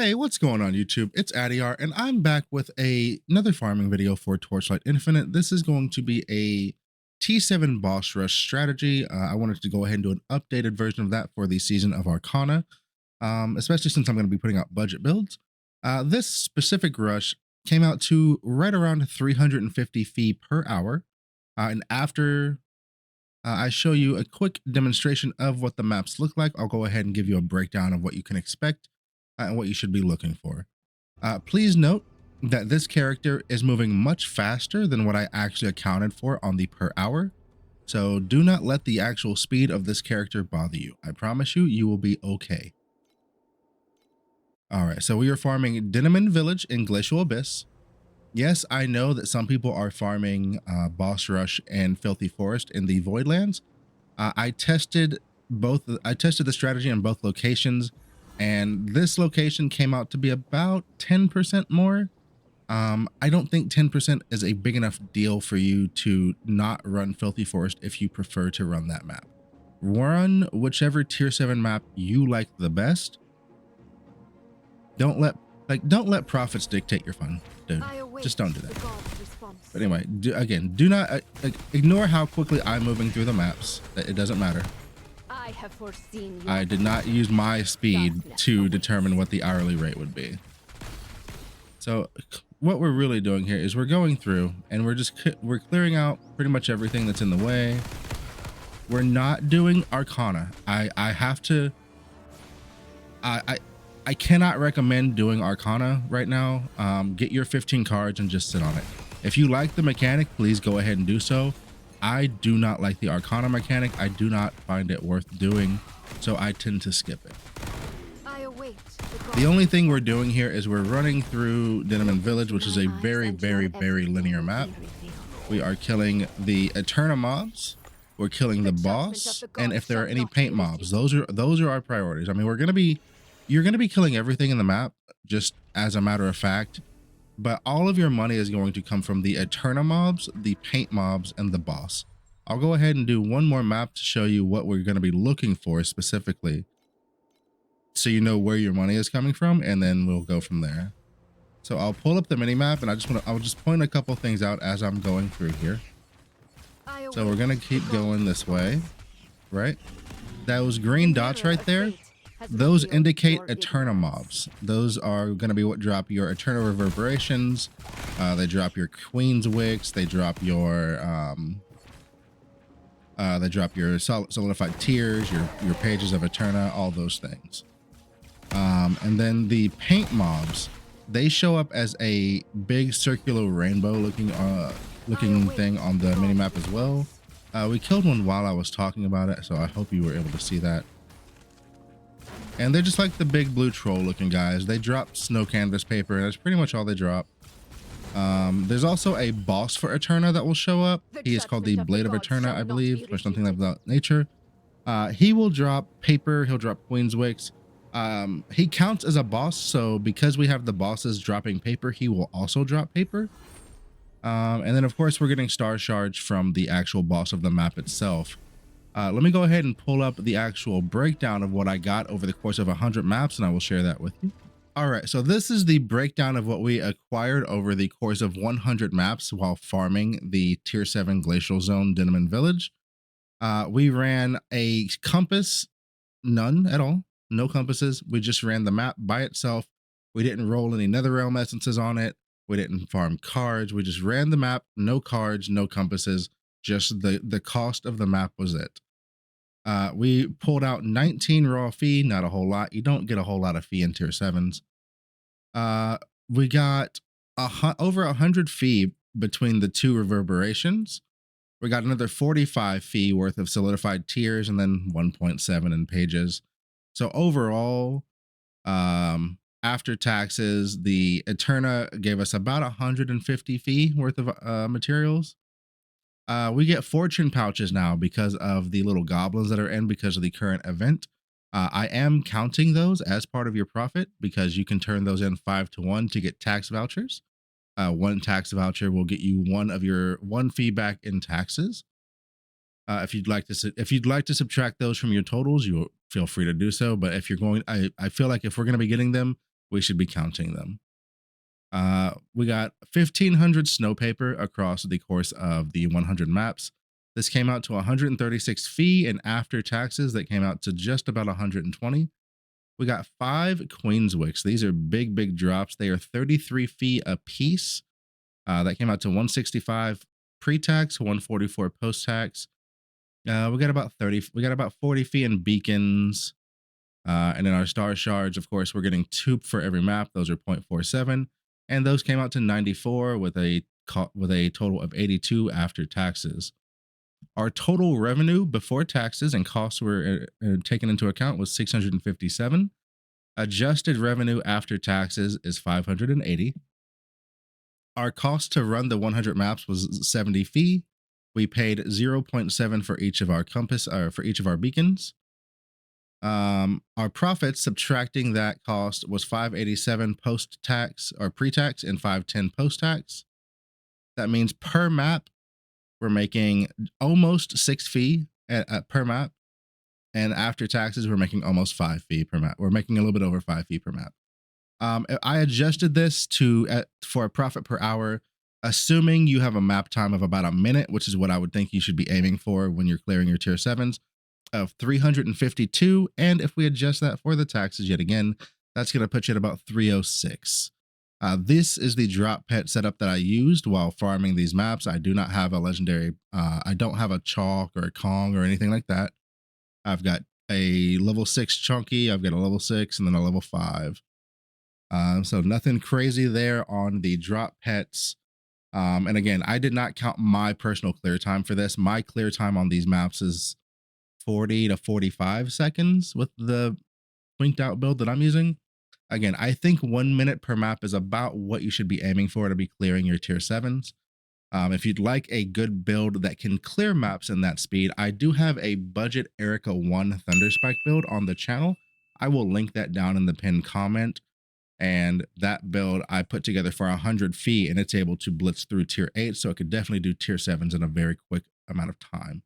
Hey, what's going on YouTube? It's Addyar, and I'm back with another farming video for Torchlight Infinite. This is going to be a T7 boss rush strategy. I wanted to go ahead and do an updated version of that for the season of Arcana, especially since I'm going to be putting out budget builds. This specific rush came out to right around 350 fee per hour. And after I show you a quick demonstration of what the maps look like, I'll go ahead and give you a breakdown of what you can expect and what you should be looking for. Please note that this character is moving much faster than what I actually accounted for on the per hour. So do not let the actual speed of this character bother you. I promise you, you will be okay. All right, so we are farming Dinnerman Village in Glacial Abyss. Yes, I know that some people are farming Boss Rush and Filthy Forest in the Voidlands. I tested the strategy in both locations, and this location came out to be about 10% more. I don't think 10% is a big enough deal for you to not run Filthy Forest if you prefer to run that map. Run whichever tier 7 map you like the best. Don't let profits dictate your fun, dude. Just don't do that. But anyway, do not ignore how quickly I'm moving through the maps. It doesn't matter. I did not use my speed to determine what the hourly rate would be. So what we're really doing here is we're going through and we're clearing out pretty much everything that's in the way. We're not doing Arcana. I cannot recommend doing Arcana right now. Get your 15 cards and just sit on it. If you like the mechanic, please go ahead and do so. I do not like the Arcana mechanic. I do not find it worth doing, so I tend to skip it. The only thing we're doing here is we're running through Dinnerman Village, which is a very, very, very linear map. We are killing the Eterna mobs. We're killing the boss, and if there are any paint mobs, those are our priorities. I mean, you're going to be killing everything in the map, just as a matter of fact, but all of your money is going to come from the Eterna mobs, the paint mobs, and the boss. I'll go ahead and do one more map to show you what we're going to be looking for specifically, so you know where your money is coming from, and then we'll go from there. So I'll pull up the mini map, and I'll just point a couple things out as I'm going through here. So we're going to keep going this way, right? Those green dots right there, those indicate Eterna mobs. Those are going to be what drop your Eterna reverberations. They drop your Queen's Wicks. They drop your solidified tears, your pages of Eterna, all those things. And then the paint mobs, they show up as a big circular rainbow looking thing on the mini map as well. We killed one while I was talking about it, so I hope you were able to see that. And they're just like the big blue troll looking guys. They drop snow canvas paper, and that's pretty much all they drop. There's also a boss for Eterna that will show up. He is called the Blade of Eterna, I believe, or something like that nature. He will drop paper. He'll drop Queen's Wicks. He counts as a boss, so because we have the bosses dropping paper, he will also drop paper. And then of course we're getting star shards from the actual boss of the map itself. Let me go ahead and pull up the actual breakdown of what I got over the course of 100 maps, and I will share that with you. All right, so this is the breakdown of what we acquired over the course of 100 maps while farming the tier 7 glacial zone Dinnerman Village. We ran a compass, none at all, no compasses. We just ran the map by itself. We didn't roll any netherrealm essences on it. We didn't farm cards. We just ran the map, no cards, no compasses. Just the cost of the map was it. We pulled out 19 raw fee, not a whole lot. You don't get a whole lot of fee in tier 7s. We got over 100 fee between the two reverberations. We got another 45 fee worth of solidified tiers, and then 1.7 in pages. So overall, after taxes, the Eterna gave us about 150 fee worth of materials. We get fortune pouches now because of the little goblins that are in because of the current event. I am counting those as part of your profit because you can turn those in 5-to-1 to get tax vouchers. One tax voucher will get you one fee back in taxes. If you'd like to subtract those from your totals, you feel free to do so. But if you're going, I feel like if we're going to be getting them, we should be counting them. We got 1,500 snow paper across the course of the 100 maps. This came out to 136 fee, and after taxes, that came out to just about 120. We got 5 Queen's Wicks. These are big, big drops. They are 33 fee a piece. That came out to 165 pre-tax, 144 post-tax. We got about 30. We got about 40 fee in beacons. And then our star shards, of course, we're getting 2 for every map. Those are 0.47, and those came out to 94 with a total of 82 after taxes. Our total revenue before taxes and costs were taken into account was 657. Adjusted revenue after taxes is 580. Our cost to run the 100 maps was 70 fee. We paid 0.7 for each of our for each of our beacons. Our profits subtracting that cost was 587 post-tax or pre-tax and 510 post-tax. That means per map we're making almost 6 fee per map, and after taxes we're making almost 5 fee per map. We're making a little bit over 5 fee per map. I adjusted this for a profit per hour, assuming you have a map time of about a minute, which is what I would think you should be aiming for when you're clearing your tier 7s, of 352. And if we adjust that for the taxes yet again, that's going to put you at about 306. This is the drop pet setup that I used while farming these maps. I do not have a legendary, I don't have a chalk or a Kong or anything like that. I've got a level 6 chunky, I've got a level 6, and then a level 5. So nothing crazy there on the drop pets. And again, I did not count my personal clear time for this. My clear time on these maps is 40 to 45 seconds with the twinked out build that I'm using. Again, I think 1 minute per map is about what you should be aiming for to be clearing your tier 7s. If you'd like a good build that can clear maps in that speed, I do have a budget Erica 1 Thunderspike build on the channel. I will link that down in the pinned comment. And that build I put together for 100 fee, and it's able to blitz through tier 8, so it could definitely do tier 7s in a very quick amount of time.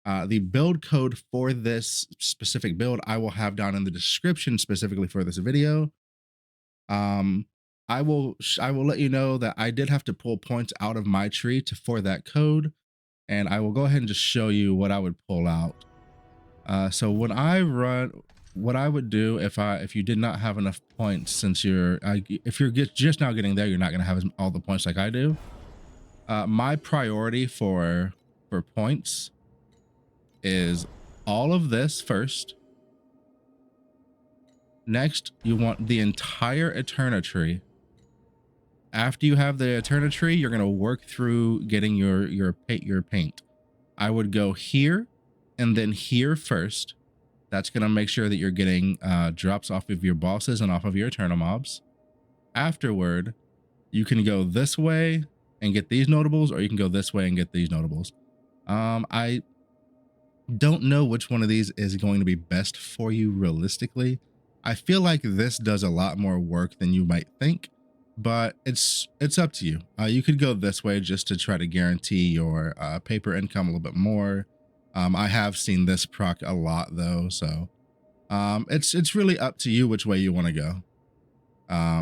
The build code for this specific build I will have down in the description specifically for this video. I will let you know that I did have to pull points out of my tree for that code, and I will go ahead and just show you what I would pull out. So when I run, what I would do if you did not have enough points, since if you're just now getting there, you're not going to have all the points like I do. My priority for points is all of this first. Next, you want the entire Eterna tree. After you have the Eterna tree, you're going to work through getting your paint. I would go here and then here first. That's going to make sure that you're getting drops off of your bosses and off of your Eterna mobs. Afterward, you can go this way and get these notables, or you can go this way and get these notables. I don't know which one of these is going to be best for you realistically. I feel like this does a lot more work than you might think, but it's up to you. You could go this way just to try to guarantee your paper income a little bit more. I have seen this proc a lot though, so it's really up to you which way you want to go.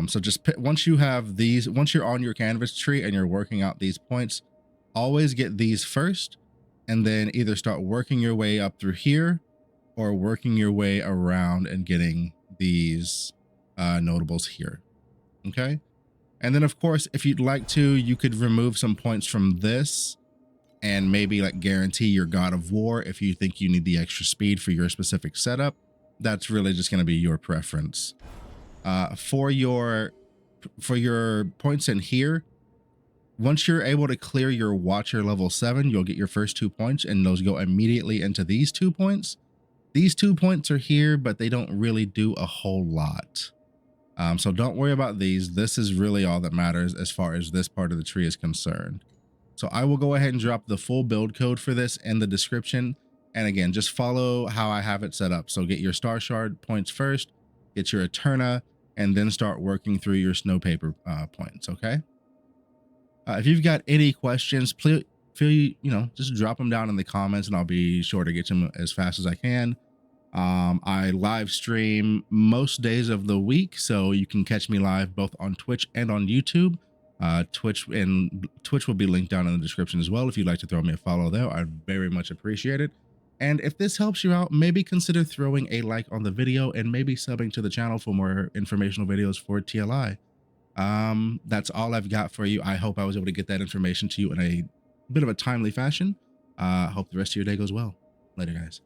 So just once you have these, once you're on your canvas tree and you're working out these points, always get these first, and then either start working your way up through here or working your way around and getting these notables here. Okay. And then of course, if you'd like to, you could remove some points from this and maybe like guarantee your God of War if you think you need the extra speed for your specific setup. That's really just going to be your preference. For your points in here, once you're able to clear your Watcher level 7, you'll get your first 2 points, and those go immediately into these 2 points. These 2 points are here, but they don't really do a whole lot. So don't worry about these. This is really all that matters as far as this part of the tree is concerned. So I will go ahead and drop the full build code for this in the description. And again, just follow how I have it set up. So get your Star Shard points first, get your Eterna, and then start working through your snow paper points, okay? If you've got any questions, please just drop them down in the comments, and I'll be sure to get them as fast as I can. I live stream most days of the week, so you can catch me live both on Twitch and on YouTube. Twitch will be linked down in the description as well. If you'd like to throw me a follow there, I'd very much appreciate it. And if this helps you out, maybe consider throwing a like on the video and maybe subbing to the channel for more informational videos for TLI. That's all I've got for you. I hope I was able to get that information to you in a bit of a timely fashion. Hope the rest of your day goes well. Later, guys.